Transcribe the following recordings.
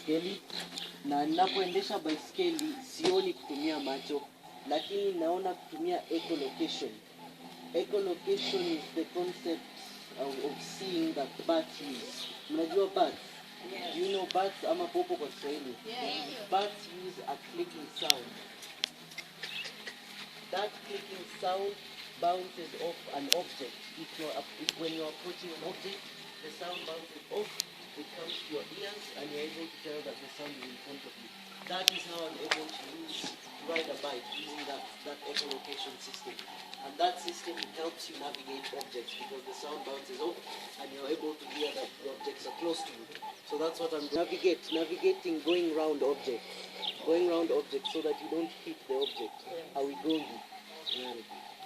baiskeli, na ninapoendesha baiskeli sioni kutumia macho, lakini naona kutumia echolocation. Echolocation is the concept of seeing that birds use. Mnajua birds? Yes. Do you know birds ama popo kwa Kiswahili? Yes. Birds use a clicking sound. That clicking sound bounces off an object. When you're approaching an object, the sound bounces off, it comes to your ears, and you're able to tell that the sound is in front of you. That is how I'm able to ride a bike using that echolocation system. And that system helps you navigate objects because the sound bounces off and you're able to hear that the objects are close to you. So that's what I'm navigating, going around objects so that you don't hit the object. Are we going?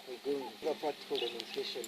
We're going. A practical demonstration.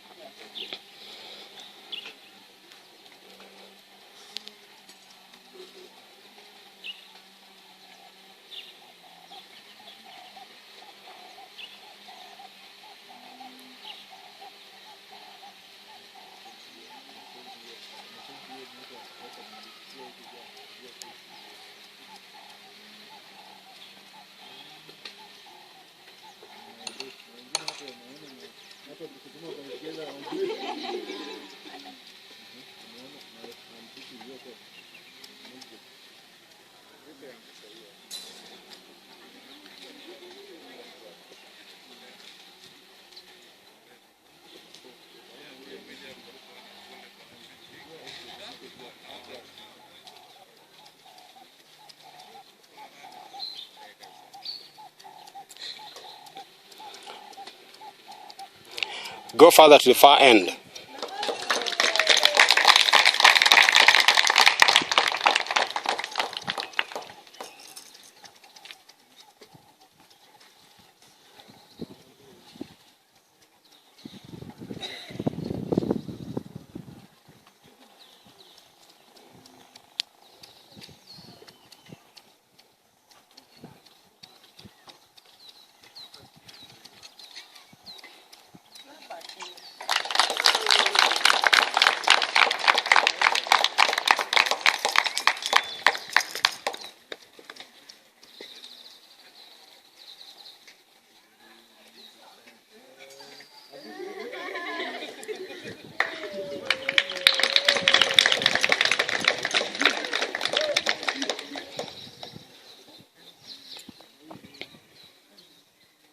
Go further to the far end.